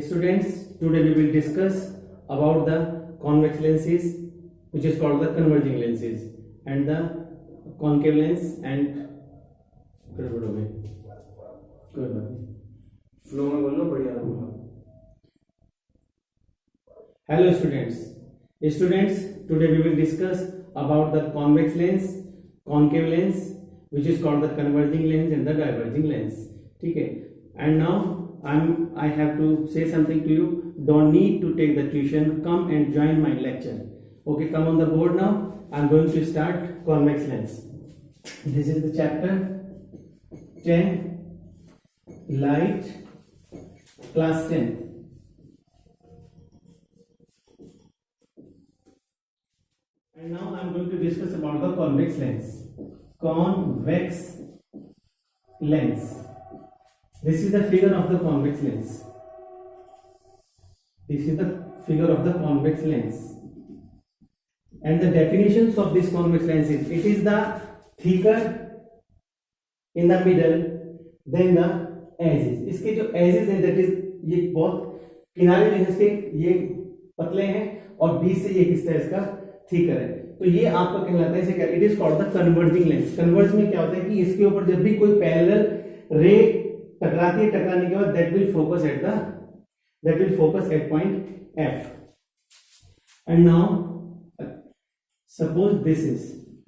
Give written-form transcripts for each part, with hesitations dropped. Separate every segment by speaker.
Speaker 1: Students, today we will discuss about the convex lenses, which is called the converging lenses, and the concave lens and गड़बड़ हो गई, कोई बात नहीं, flow में बोलो, बढ़िया बोलो. Hello students, today we will discuss about the convex lens, concave lens, which is called the converging lens and the diverging lens. ठीक है. And now I have to say something to you. Don't need to take the tuition. Come and join my lecture. Okay, come on the board now. I'm going to start convex lens. This is the chapter 10, light, class 10. And now I'm going to discuss about the convex lens. Convex lens. This is the figure of the convex lens. This is the figure of the convex lens. And the definitions of this convex lens is, it is the thicker in the middle than the edges. इसके जो edges हैं, that is ये बहुत किनारे जो है इसके ये पतले हैं और बीच से ये किस तरह इसका थिकर है, तो ये आपका कहलाता है इसे क्या, it is called the converging lens. Converge में क्या होता है कि इसके ऊपर जब भी कोई पैरेलल रे टकराती है, टकराने के बाद that will focus at point F. And now suppose this is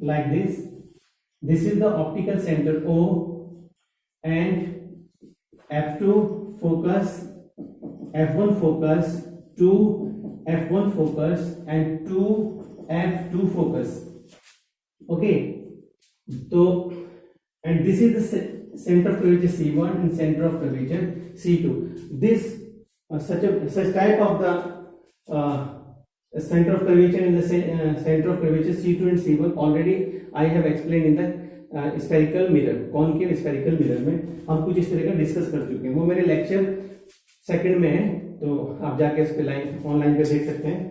Speaker 1: like this is the optical centre O and F2 focus, F1 focus, 2 F1 focus and 2 F2 focus. Okay, so and this is the center of curvature C1 and center of curvature C2. This such type of the center of curvature and the center of curvature C2 and C1 already I have explained in the spherical mirror, concave spherical mirror में हम कुछ इस तरह का discuss कर चुके हैं. वो मेरे लेक्चर सेकंड में है, तो आप जाके उस पे ऑनलाइन पे देख सकते हैं.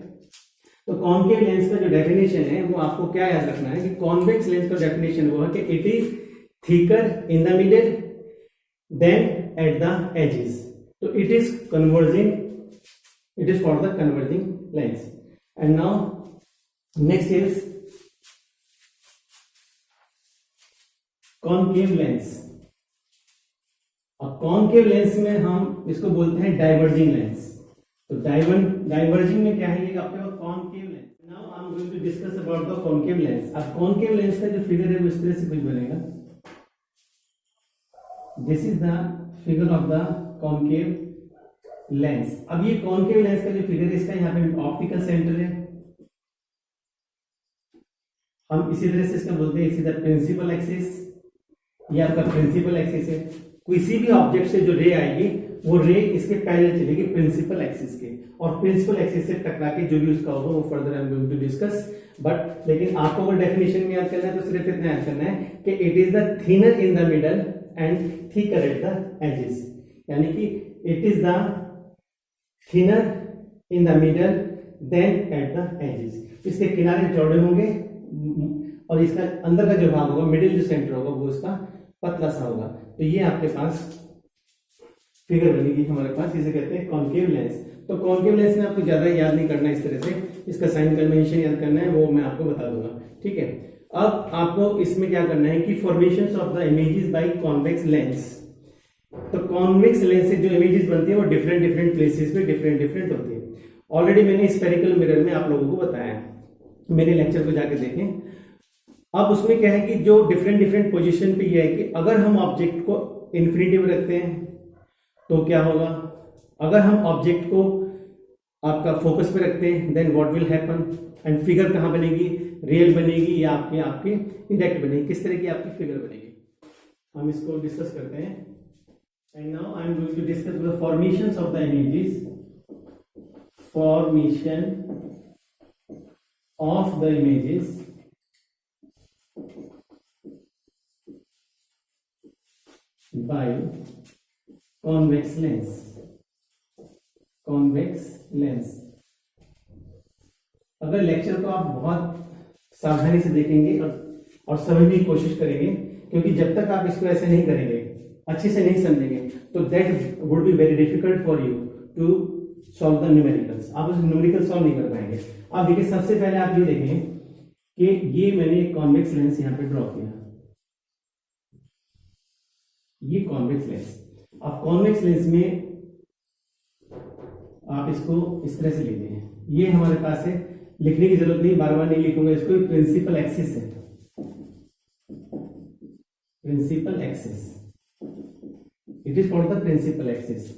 Speaker 1: तो कॉन्केव लेंस का जो डेफिनेशन है वो आपको क्या याद रखना है कि कॉन्वेक्स लेंस का डेफिनेशन वो है कि it is thicker in the middle then at the edges. तो it is converging, it is called the converging lens. And now next is concave lens. अब कॉन्केव लेंस में हम इसको बोलते हैं डाइवर्जिंग लेंस. तो डाइवर्जिंग में क्या है, ये आपके पास concave lens. Now I am going to discuss about the concave lens. अब कॉन्केव लेंस का जो फिगर है वो इस तरह से कुछ बनेगा. This is the figure of the concave lens. अब ये कॉन्केव लेंस का जो फिगर है, इसका यहाँ पे ऑप्टिकल सेंटर है. हम इसी तरह से इसका बोलते हैं, इसी द प्रिंसिपल एक्सिस. ये आपका प्रिंसिपल एक्सिस है. किसी भी ऑब्जेक्ट से जो रे आएगी वो रे इसके पैरेलल चलेगी प्रिंसिपल एक्सिस के, और प्रिंसिपल एक्सिस से टकरा के जो भी उसका होगा वो further I am going to discuss. But लेकिन आपको अगर डेफिनेशन में याद करना है तो सिर्फ इतना याद करना है कि it is the thinner in the middle and thicker at the edges. यानी कि it is the thinner in the middle then at the edges. इसके किनारे चौड़े होंगे और इसका अंदर का जो भाग होगा, मिडिल जो सेंटर होगा, वो इसका पतला सा होगा. तो ये आपके पास फिगर बनेगी हमारे पास, इसे कहते हैं कॉन्केव लेंस. तो कॉन्केव लेंस में आपको ज्यादा याद नहीं करना है, इस तरह से इसका साइन कन्वेंशन याद करना है, वो मैं आपको बता दूंगा. ठीक है. अब आपको इसमें क्या करना है कि formations of the images by convex lens. तो कॉन्वेक्स लेंस से जो इमेजेस बनती है वो डिफरेंट प्लेसेस पे डिफरेंट होती है. ऑलरेडी मैंने स्फेरिकल मिरर में आप लोगों को बताया, मेरे लेक्चर को जाके देखें. अब उसमें क्या है कि जो डिफरेंट पोजीशन पे ये है कि अगर हम ऑब्जेक्ट को इन्फिनिटी में रखते हैं तो क्या होगा, अगर हम ऑब्जेक्ट को आपका फोकस पे रखते हैं then what will happen, and figure कहां बनेगी, रियल बनेगी या आपकी इंडायरेक्ट बनेगी, किस तरह की आपकी फिगर बनेगी, हम इसको डिस्कस करते हैं. And now I am going to discuss the formations of the images. Formation of the images by convex lens. अगर लेक्चर को आप बहुत सावधानी से देखेंगे और समझने की कोशिश करेंगे, क्योंकि जब तक आप इसको ऐसे नहीं करेंगे, अच्छे से नहीं समझेंगे, तो that would be very difficult for you to solve the numericals. आप उस न्यूमेरिकल सॉल्व नहीं कर पाएंगे। अब देखिए सबसे पहले आप ये देखें कि ये मैंने एक कॉन्वेक्स लेंस यहां पे ड्रॉ किया, ये कॉन्वेक्स लेंस। अब कॉन्वेक्स लेंस में आप इसको इस तरह से लीजिए, ये हमारे पास है, लिखने की जरूरत नहीं, बार बार नहीं लिखूंगा इसको, प्रिंसिपल एक्सिस है, principal axis, it is called the principal axis.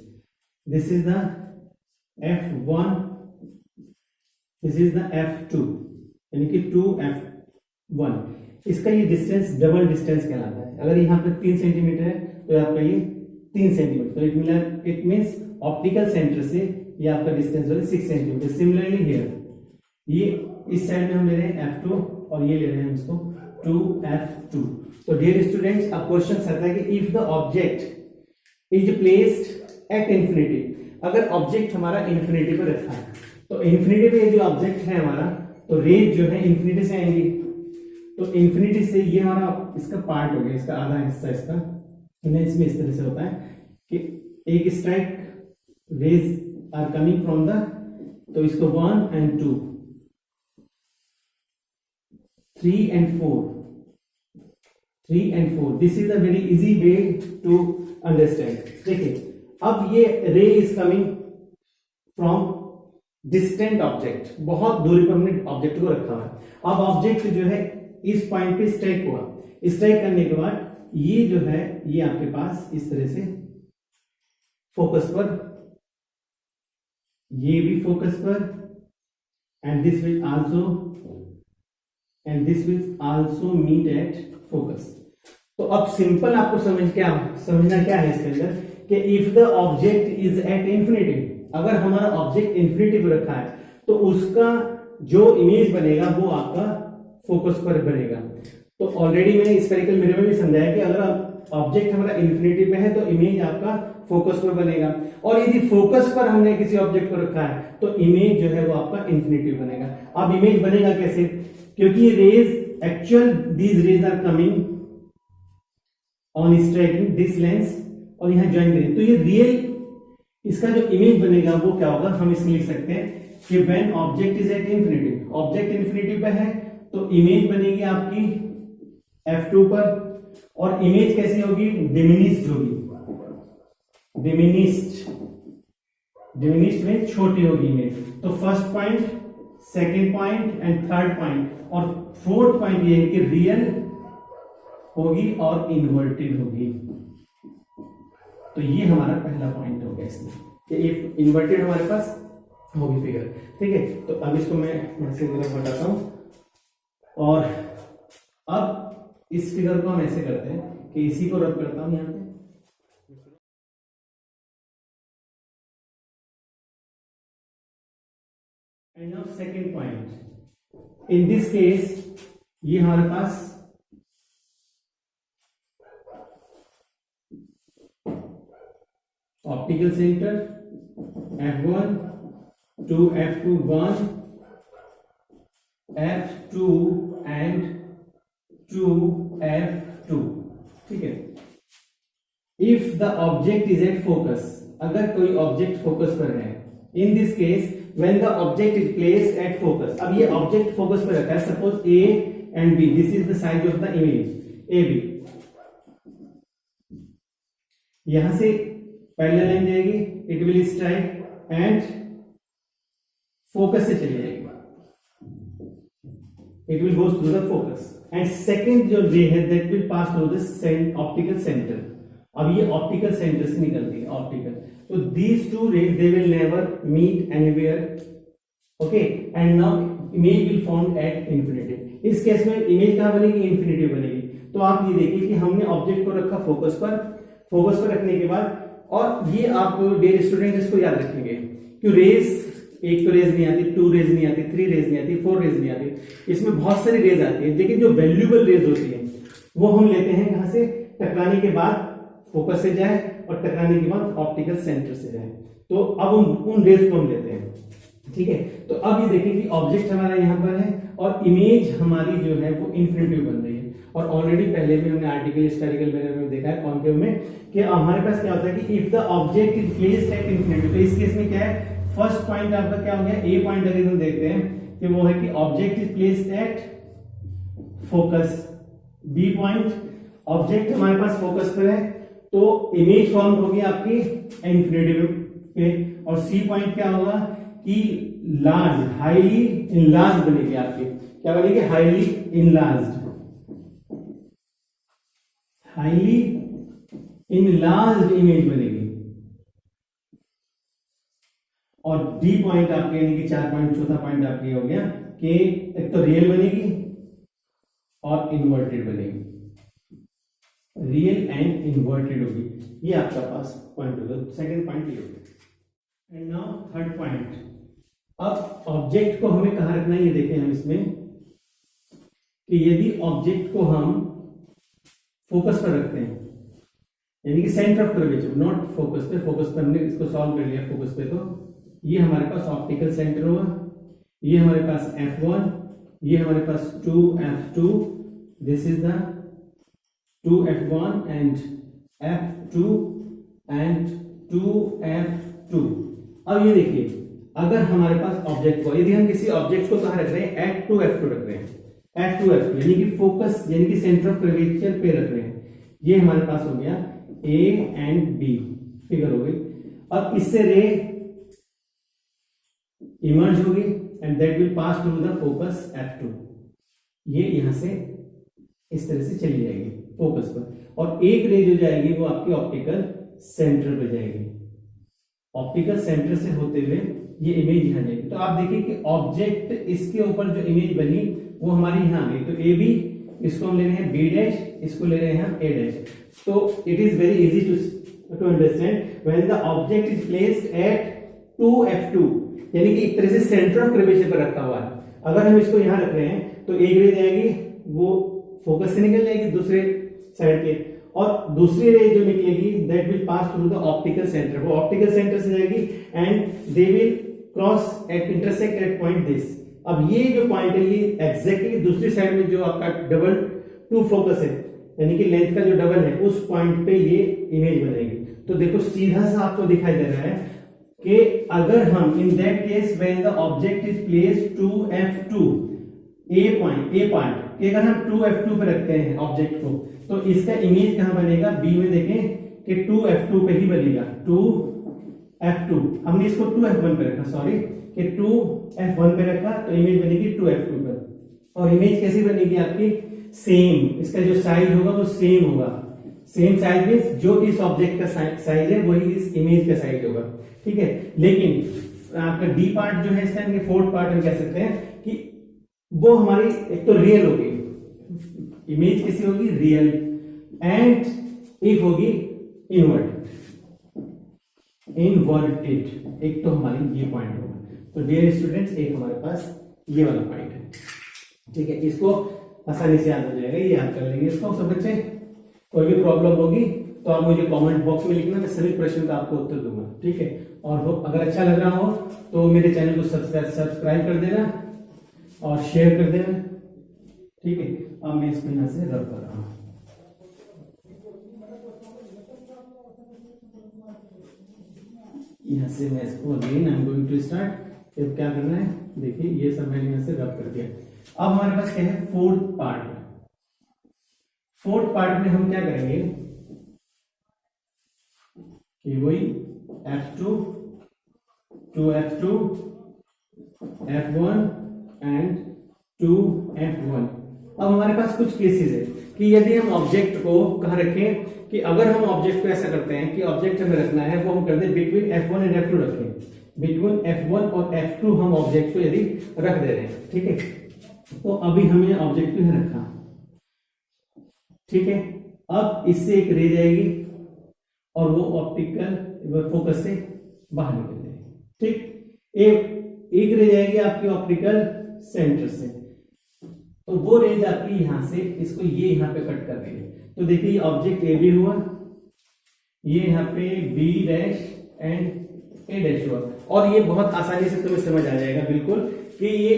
Speaker 1: This is the F1, this is the F2, यानी कि 2F1। इसका ये डिस्टेंस डबल डिस्टेंस कहलाता है। अगर यहाँ पे 3 सेंटीमीटर है तो आपका ये 3 सेंटीमीटर, तो इट मीन्स ऑप्टिकल सेंटर से ये आपका डिस्टेंस होगा 6 सेंटीमीटर। सिमिलरली हियर, ये इस साइड में हम ले रहे हैं F2 और ये ले रहे हैं इसको 2F2। तो डियर स्टूडेंट्स, अब क्वेश्चन आता है कि if the object is placed at infinity, अगर ऑब्जेक्ट हमारा इंफिनिटी पर रखा है तो इंफिनिटी पे जो ऑब्जेक्ट है हमारा, तो रेज जो है इंफिनिटी से आएंगी, तो इंफिनिटी से ये हमारा इसका पार्ट हो गया, इसका आधा हिस्सा इसका लेंस में इस तरह से होता है कि एक strike rays are coming from the, तो इसको 1 and 2, 3 and 4, 3 and 4, this is a very easy way to understand. देखिए अब ये ray is coming from distant object, बहुत दूरी पर हमने ऑब्जेक्ट को रखा है। अब ऑब्जेक्ट जो है इस पॉइंट पे स्ट्राइक हुआ, स्ट्राइक करने के बाद ये जो है ये आपके पास इस तरह से फोकस पर, ये भी फोकस पर, and this will also meet at focus. तो अब सिंपल आपको समझना क्या है इसके अंदर कि if the object is at infinity, अगर हमारा ऑब्जेक्ट इंफिनिटी पर रखा है तो उसका जो इमेज बनेगा वो आपका फोकस पर बनेगा। तो ऑलरेडी मैंने स्फेरिकल मिरर में भी समझाया कि अगर ऑब्जेक्ट हमारा इंफिनिटी पे है तो इमेज आपका फोकस पर बनेगा, और यदि फोकस पर हमने किसी ऑब्जेक्ट को रखा है तो इमेज जो है वो आपका इंफिनिटी बनेगा। अब इमेज बनेगा कैसे, क्योंकि ये rays actual these rays are coming on striking this lens और यहां ज्वाइन करें, तो ये रियल इसका जो इमेज बनेगा वो क्या होगा, हम इसमें लिख सकते हैं कि when object is at infinity, object infinity पे है तो इमेज बनेगी आपकी F2 पर, और इमेज कैसी होगी, डिमिनिश्ड होगी, डिमिनिश्ड में छोटी होगी इमेज। तो first point, second point and third point, और फोर्थ पॉइंट ये है कि रियल होगी और इन्वर्टेड होगी। तो ये हमारा पहला पॉइंट हो गया इसमें कि एक इन्वर्टेड हमारे पास होगी फिगर, ठीक है। तो अब इसको मैं ऐसे हटाता हूं, और अब इस फिगर को हम ऐसे करते हैं कि इसी को रब करता हूं यहां पे, and now second point, in this case ये हमारे पास optical centre F1 to F2 1, F2 and 2F2, ठीक है। If the object is at focus, अगर कोई ऑब्जेक्ट फोकस पर है, in this case when the object is placed at focus, अब ये ऑब्जेक्ट फोकस पर रखा है, suppose A and B, this is the size of the image AB, यहां से पैरेलल लाइन जाएगी, it will strike and focus से चली जाएगी, it will goes through the focus, and second जो रे है that will pass through the optical centre. अब ये ऑप्टिकल सेंटर से निकलती है ऑप्टिकल, तो these two rays they will never meet anywhere, okay, and now image will found at infinity. इस case में इमेज कहां बनेगी, इंफिनिटी बनेगी। तो आप ये देखिए कि हमने ऑब्जेक्ट को रखा फोकस पर, फोकस पर रखने के बाद, और ये आप डियर स्टूडेंट इसको याद रखेंगे कि रेज, एक तो रेज नहीं आती, 2 रेज नहीं आती, 3 रेज नहीं आती, 4 रेज नहीं आती, इसमें बहुत सारी रेज आती है, लेकिन जो वैल्यूएबल रेज होती है वो हम लेते हैं कहां से, टकराने के बाद फोकस से जाए और टकराने के बाद ऑप्टिकल सेंटर से जाए, तो अब उन रेज को हम लेते हैं, ठीक है। तो अब ये देखिए कि ऑब्जेक्ट हमारा यहां पर है और इमेज हमारी जो है वो इंफिनिटी बन रही है, और ऑलरेडी पहले भी हमने आर्टिकल स्फेरिकल मिरर में देखा है कॉन्केव में कि हमारे पास क्या होता है कि if the object is placed at infinity, तो इस केस में क्या है, फर्स्ट पॉइंट आपका क्या हो गया, ए पॉइंट अगर हम देखते हैं कि वो है कि object is placed at focus, B point object हमारे पास फोकस पर है तो इमेज फॉर्म होगी आपकी इंफिनिटी पे, और सी पॉइंट क्या होगा कि लार्ज, हाईली इनलार्ज बनेगी आपकी, क्या बनेगी, highly enlarge, highly enlarge image बनेगी। और डी पॉइंट आपके यानी कि 4 पॉइंट, चौथा पॉइंट आपके हो गया कि एक तो रियल बनेगी और इन्वर्टेड बनेगी, रियल एंड इन्वर्टेड होगी, ये आपका पास पॉइंट होगा, सेकंड पॉइंट ये होगा। एंड नाउ थर्ड पॉइंट, अब ऑब्जेक्ट को हमें कहां रखना है, ये देखें हम इसमें कि यदि ऑब्जेक्ट को हम फोकस पर रखते हैं यानी कि centre of curvature, not focus पे, फोकस पर हमने इसको सॉल्व कर लिया फोकस पे, तो ये हमारे पास ऑप्टिकल सेंटर होगा, ये हमारे पास F1, ये हमारे पास 2F2, this is the 2F1 and F2 and 2F2। अब ये देखिए अगर हमारे पास ऑब्जेक्ट को, यदि हम किसी ऑब्जेक्ट को कहां रख रहे हैं, एट 2F2 रख रहे हैं, एट 2F2 यानी कि फोकस यानी कि सेंटर ऑफ कर्वेचर पे रख रहे हैं, ये हमारे पास हो गया A एंड B फिगर हो गई। अब इससे रे इमर्ज होगी and that will pass through the focus F2, ये यहां से इस तरह से चली जाएगी फोकस पर, और एक रे जो जाएगी वो आपकी ऑप्टिकल सेंटर पे जाएगी, ऑप्टिकल सेंटर से होते हुए ये इमेज यहां जाएगी। तो आप देखिए कि ऑब्जेक्ट इसके ऊपर जो इमेज बनी वो हमारी यहां आ गई, तो ए बी, इसको हम ले रहे हैं बी डैश, इसको ले रहे हैं हम ए डैश। तो it is very easy to understand when the object is placed at 2F2 यानी कि एक तरह से सेंटर ऑफ कर्वेचर पर रखा हुआ है। अगर हम इसको यहां रख रहे हैं तो एक रे जाएगी वो फोकस से निकल जाएगी दूसरे साइड के, और दूसरी रे जो निकलेगी that will pass through the optical centre, वो ऑप्टिकल सेंटर से जाएगी and they will cross at intersect at point this. अब ये जो पॉइंट है ये एग्जैक्टली दूसरी साइड में जो आपका डबल टू फोकस है यानी कि लेंथ का जो डबल है उस पॉइंट पे ये इमेज बनेगी। तो देखो सीधा सा आपको दिखाई दे रहा है कि अगर हम in that case when the object is placed 2F2 A point कि अगर हम 2F2 पे रखते हैं ऑब्जेक्ट को तो इसका इमेज कहां बनेगा, बी में देखें कि 2F2 पे ही बनेगा, 2F2, हमने इसको 2F1 पे रखा, सॉरी कि 2F1 पे रखा तो इमेज बनेगी 2F2 पर, और इमेज कैसी बनेगी आपकी, सेम, इसका जो साइज होगा वो सेम होगा, सेम साइज में जो इस ऑब्जेक्ट का साइज है वही इस इमेज का साइज होगा, ठीक है। लेकिन आपका डी पार्ट जो है इसका फोर्थ पार्ट हम कह सकते हैं कि वो हमारी एक तो रियल होगी, इमेज कैसी होगी, रियल, एंड एक होगी इन्वर्टेड, एक तो हमारी ये पॉइंट होगा। तो डियर स्टूडेंट्स एक हमारे पास ये वाला पॉइंट है, ठीक है, इसको आसानी से याद हो जाएगा, ये याद कर लेंगे इसको सब बच्चे। कोई भी प्रॉब्लम होगी तो आप मुझे कमेंट बॉक्स में लिखना, मैं सभी प्रश्न का आपको उत्तर दूंगा, ठीक है। और अगर अच्छा लग रहा हो तो मेरे चैनल को सब्सक्राइब कर देना और शेयर कर देना, ठीक है। अब मैं इसको यहां से रब कर रहा हूं, यहां से मैं इसको again I am going to start. अब क्या करना है, देखिए ये सब मैंने यहां से रब कर दिया। अब हमारे पास क्या है, फोर्थ पार्ट। फोर्थ पार्ट में हम क्या करेंगे कि वही F2, 2F2, F1 and 2F1। अब हमारे पास कुछ केसेस है कि यदि हम ऑब्जेक्ट को कहां रखें, कि अगर हम ऑब्जेक्ट को ऐसा करते हैं कि ऑब्जेक्ट हमें रखना है वो हम कर दें बिटवीन F1 एंड F2 रखें, बिटवीन F1 और F2 हम ऑब्जेक्ट को यदि रख दे रहे हैं, ठीक है। तो अभी हमने ऑब्जेक्ट को यहां रखा, ठीक है। अब इससे एक रे जाएगी और वो ऑप्टिकल फोकस से बाहर निकल जाएगी, ठीक। एक रे जाएगी आपकी ऑप्टिकल सेंटर से, तो वो रेज आपकी यहां से इसको ये यहां पे कट कर देंगे। तो देखिए ये ऑब्जेक्ट ए बी हुआ, ये यहां पे B dash and A dash हुआ, और ये बहुत आसानी से तुम्हें समझ आ जाएगा बिल्कुल कि ये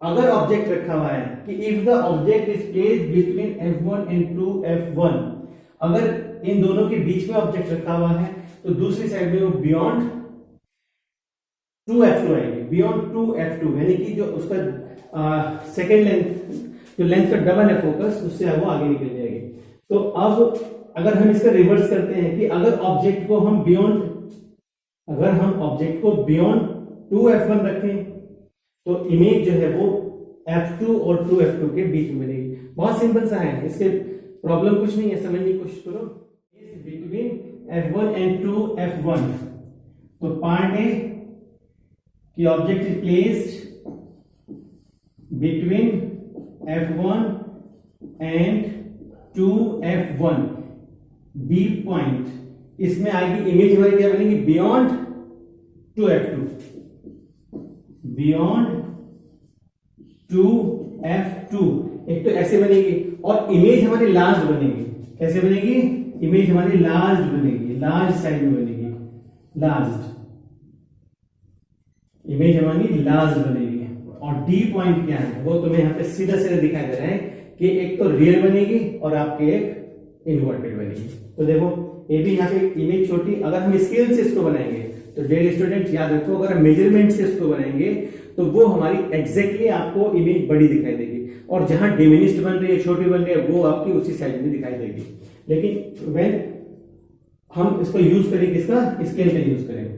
Speaker 1: अगर ऑब्जेक्ट रखा हुआ है कि if the object is placed between F1 and 2F1, अगर इन दोनों के बीच में ऑब्जेक्ट रखा हुआ है तो दूसरी साइड में वो बियॉन्ड 2F2 आएगी, बियॉन्ड 2F2, यानी कि जो उसका सेकेंड लेंथ, जो लेंथ का डबल है फोकस, उससे वो आगे निकल जाएगी। तो अब अगर हम इसका रिवर्स करते हैं कि अगर ऑब्जेक्ट को हम बियॉन्ड 2F1 रखें तो इमेज जो है वो F2 और 2F2 के बीच में बनेगी। बहुत सिंपल सा है, इसके प्रॉब्लम कुछ नहीं है, समझने की कोशिश करो। बिटवीन F1 एंड 2F1, तो पार्ट ए कि object is placed between F1 and 2F1, B point, इसमें आएगी इमेज हमारी क्या बनेगी, बियॉन्ड 2F2, बियॉन्ड 2F2, एक तो ऐसे बनेगी और इमेज हमारी लार्ज बनेगी। कैसे बनेगी, इमेज हमारी लार्ज बनेगी, लार्ज साइज में बनेगी, लार्ज इमेज हमारी लार्ज बनेगी। और डी पॉइंट क्या है वो तुम्हें यहाँ पे सीधा सीधा दिखाई दे रहा है कि एक तो रियल बनेगी और आपके एक इन्वर्टेड बनेगी। तो देखो ये भी यहाँ पे इमेज छोटी, अगर हम स्केल से इसको बनाएंगे तो डियर स्टूडेंट याद रखो, अगर हम मेजरमेंट से इसको बनाएंगे तो वो हमारी एग्जैक्टली आपको इमेज बड़ी दिखाई देगी, और जहां डिमिनिश्ड बन रही है, छोटी बन रही है, वो आपकी उसी साइज में दिखाई देगी। लेकिन व्हेन हम इसको यूज करेंगे, किसका, स्केल का यूज करेंगे,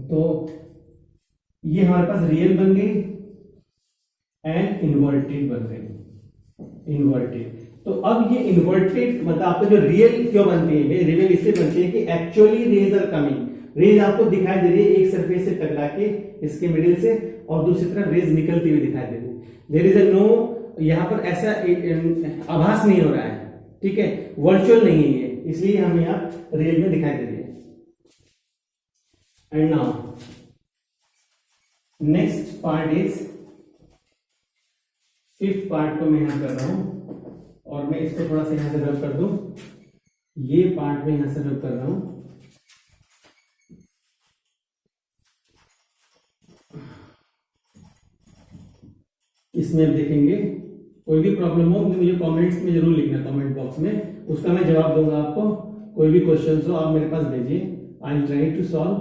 Speaker 1: तो ये हमारे पास रियल बन गई एंड इन्वर्टेड बन गई, इन्वर्टेड। तो अब ये इन्वर्टेड मतलब आपको जो रियल क्यों बनती है, रियल इससे बनती है कि actually rays are coming, rays आपको दिखाई दे रही है एक सरफेस से टकरा के इसके मिडिल से, और दूसरी तरफ रेज निकलती हुई दिखाई दे रही है। देयर इज अ नो, यहां पर ऐसा आभास नहीं हो रहा है, ठीक है, वर्चुअल नहीं है ये, इसलिए हमें यहाँ रियल में दिखाई दे रही है। And now next part is, fifth part को मैं यहां कर रहा हूं, और मैं इसको थोड़ा सा यहां से रब कर दूं, ये पार्ट में यहां से रब कर रहा हूं। इसमें आप देखेंगे, कोई भी प्रॉब्लम हो मुझे कमेंट्स में जरूर लिखना, कमेंट बॉक्स में, उसका मैं जवाब दूंगा आपको। कोई भी क्वेश्चन हो आप मेरे पास भेजिए, I will try to solve,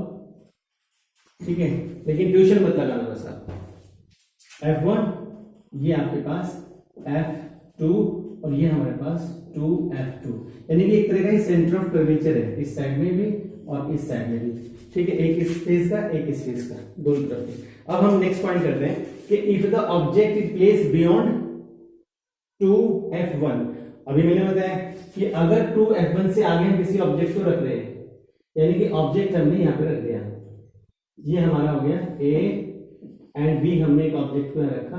Speaker 1: ठीक है, लेकिन ट्यूशन मत लगाना बस आप। F1 ये आपके पास F2 और ये हमारे पास 2F2, यानी कि एक तरह का ही सेंटर ऑफ कर्वेचर है, इस साइड में भी और इस साइड में भी, ठीक है, एक इस फेस का एक इस फेस का, दोनों तरफ के। अब हम नेक्स्ट पॉइंट करते हैं कि if the object is placed beyond 2F1, अभी मैंने बताया कि अगर 2F1 से आगे हम किसी ऑब्जेक्ट को रख रहे हैं, यानी कि ऑब्जेक्ट हमने यहां पे रख दिया, ये हमारा हो गया A एंड B, हमने एक ऑब्जेक्ट को यहां रखा।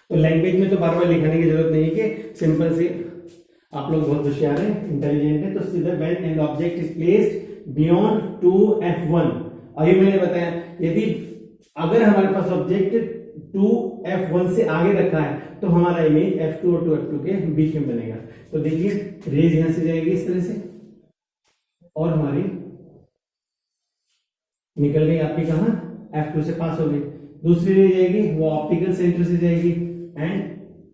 Speaker 1: तो लैंग्वेज में तो बार बार लिखने की जरूरत नहीं है कि सिंपल से, आप लोग बहुत होशियार हैं, इंटेलिजेंट है, तो सीधा when an object is placed beyond 2F1, अभी मैंने बताया यदि अगर हमारे पास ऑब्जेक्ट 2F1 से आगे रखा है तो हमारा इमेज F2 और 2F2 के बीच में बनेगा। तो देखिए रेज यहां से जाएगी इस तरह से, और हमारी निकल गई आपकी कहां, F2 से पास हो गई। दूसरी रेज जाएगी वो ऑप्टिकल सेंटर से जाएगी and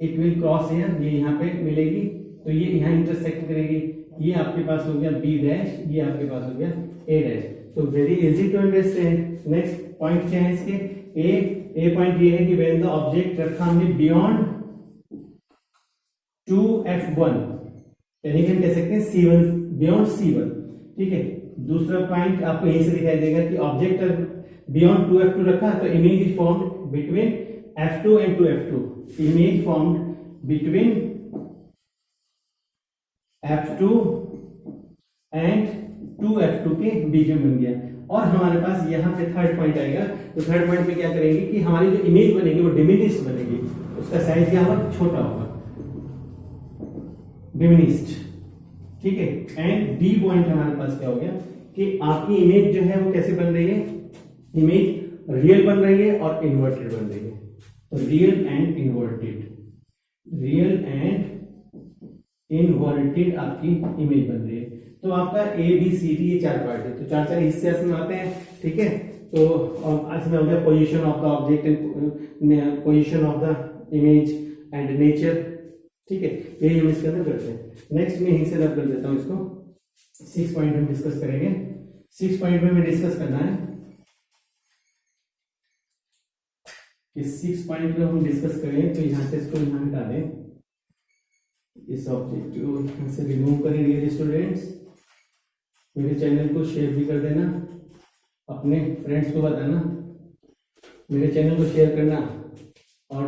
Speaker 1: it will cross here, ये यहां पे मिलेगी, तो ये यहां इंटरसेक्ट करेगी, ये आपके पास हो गया B डैश, ये आपके पास हो गया A डैश। तो very easy to understand. Next point क्या है इसके, ए पॉइंट ये है कि व्हेन द ऑब्जेक्ट रखा हमने बियॉन्ड 2F1, यानी कि हम कह सकते हैं C1, बियॉन्ड C1, ठीक है। दूसरा पॉइंट आपको यहीं से दिखाई देगा कि ऑब्जेक्ट बियॉन्ड 2F2 रखा तो image is formed between F2 and 2F2, image formed between F2 and 2F2 के बीच में बन गया। और हमारे पास यहाँ पे थर्ड पॉइंट आएगा, तो थर्ड पॉइंट में क्या करेंगे कि हमारी जो इमेज बनेगी वो डिमिनिश्ड बनेगी, उसका साइज क्या होगा, छोटा होगा, डिमिनिश्ड, ठीक है। एंड डी पॉइंट हमारे पास क्या हो गया कि आपकी इमेज जो है वो कैसे बन रही है, इमेज रियल बन रही है और इन्वर्टेड बन रही है। तो real and inverted, real and inverted आपकी इमेज बन रही है। तो आपका A B C D ये चार पार्ट है, तो चार चार हिस्से इसमें आते हैं, ठीक है। तो आज में हो गया position of the object and position of the image and nature. ठीक है, यही हम इसके अंदर करते हैं। नेक्स्ट में यहीं से रब कर देता हूं इसको। 6 पॉइंट हम डिस्कस करेंगे। 6 पॉइंट में हमें डिस्कस करना है कि 6 पॉइंट में हम डिस्कस करें तो यहां से इसको यहां हटा दें, इस ऑब्जेक्ट को यहां से रिमूव करें। डियर स्टूडेंट्स, मेरे चैनल को शेयर भी कर देना, अपने फ्रेंड्स को बताना, मेरे चैनल को शेयर करना और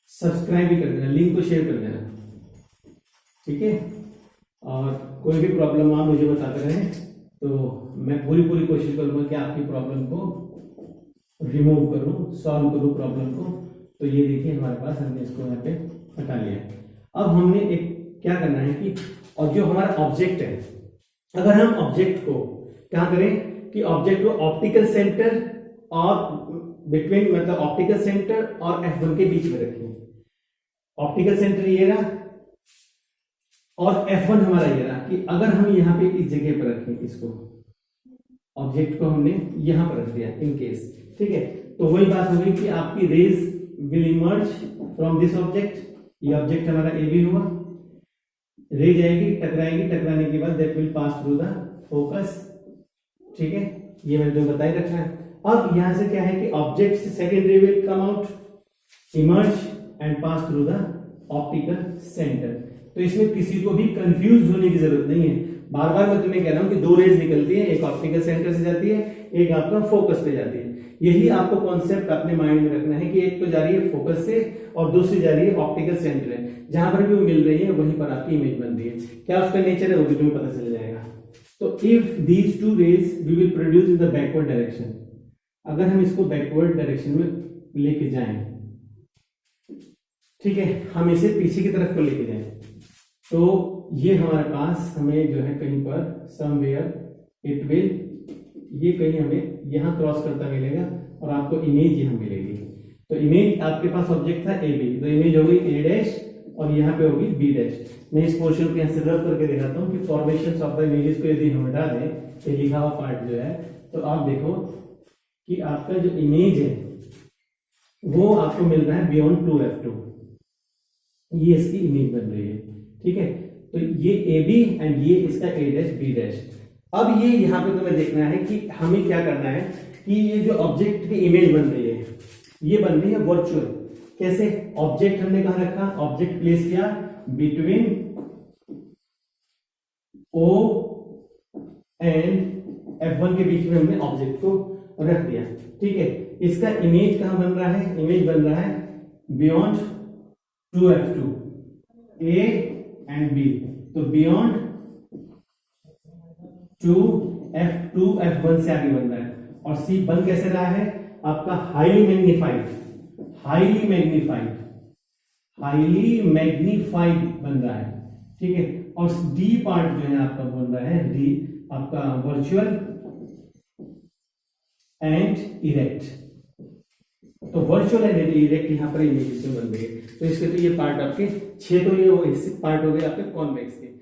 Speaker 1: सब्सक्राइब भी कर देना, लिंक को शेयर कर देना। ठीक है, और कोई भी प्रॉब्लम आप मुझे बताते रहें तो मैं पूरी कोशिश करूंगा कि आपकी प्रॉब्लम को रिमूव करूं, सॉल्व करूं प्रॉब्लम को। तो ये देखिए हमारे पास, हमने इसको यहाँ पे हटा लिया है। अब हमने एक क्या करना है कि, और जो हमारा ऑब्जेक्ट है, अगर हम ऑब्जेक्ट को क्या करें कि ऑब्जेक्ट को ऑप्टिकल सेंटर और बिटवीन, मतलब ऑप्टिकल सेंटर और F1 के बीच में रखें। ऑप्टिकल सेंटर ये रहा और F1 हमारा ये रहा कि अगर हम यहाँ पे इस जगह पर रखें, इसको ऑब्जेक्ट को हमने यहां पर रख दिया इन केस। ठीक है, तो वही बात हो गई कि आपकी rays will emerge from this object. ये ऑब्जेक्ट हमारा ए बी हुआ, रेज आएगी, टकराएगी, टकराने के बाद that will pass through the focus. ठीक है, ये मैंने तो बता ही रखा है। अब यहां से क्या है कि ऑब्जेक्ट सेकेंड रे will come out, emerge and pass through the optical centre. तो इसमें किसी को भी कंफ्यूज होने की जरूरत नहीं है। बार बार मैं तुम्हें कह रहा हूं कि 2 रेज निकलती है, एक ऑप्टिकल सेंटर से जाती है, एक आपका फोकस पे जाती है। यही आपको कॉन्सेप्ट अपने माइंड में रखना है कि एक तो जा रही है फोकस से और दूसरी जा रही है ऑप्टिकल सेंटर है। जहां पर भी वो मिल रही है वहीं पर आपकी इमेज बन रही है। क्या उसका नेचर है वो भी तुम्हें पता चल जाएगा। तो if these 2 rays we will produce in the backward direction, अगर हम इसको बैकवर्ड डायरेक्शन में लेके जाएं, ठीक है, हम इसे पीछे की तरफ को लेके जाएं, तो ये हमारे पास हमें जो है कहीं पर समवेयर इट विल, ये कहीं हमें यहां क्रॉस करता मिलेगा और आपको इमेज यहां मिलेगी। तो इमेज आपके पास ऑब्जेक्ट था ए बी, तो इमेज होगी ए डैश और यहाँ पे होगी बी डैश। मैं इस पोर्शन को यहाँ से रब करके दिखाता हूँ कि फॉर्मेशन ऑफ द इमेजेस को यदि हम हटा दें, ये लिखा हुआ पार्ट जो है, तो आप देखो कि आपका जो इमेज है वो आपको मिल रहा है बियॉन्ड 2F2, ये इसकी इमेज बन रही है। ठीक है, तो ये ए बी एंड ये इसका ए डैश बी डैश। अब ये यहाँ पे तुम्हें देखना है कि हमें क्या करना है कि ये जो ऑब्जेक्ट की इमेज बन रही है, ये बन रही है वर्चुअल। कैसे? ऑब्जेक्ट हमने कहां रखा, ऑब्जेक्ट प्लेस किया बिटवीन O एंड F1 के बीच में हमने ऑब्जेक्ट को रख दिया। ठीक है, इसका इमेज कहां बन रहा है, इमेज बन रहा है beyond 2F2, A and B। तो बियॉन्ड 2F2 F1 से आगे बन रहा है। और C बन कैसे रहा है आपका, highly magnified, highly magnified, highly magnified बन रहा है। ठीक है, और D पार्ट जो है आपका बन रहा है D आपका वर्चुअल एंड इरेक्ट। तो वर्चुअल एंड इरेक्ट यहां पर इमेज बन रही है। तो इसके तो ये पार्ट आपके 6, तो ये पार्ट हो गए आपके कॉन्वेक्स के।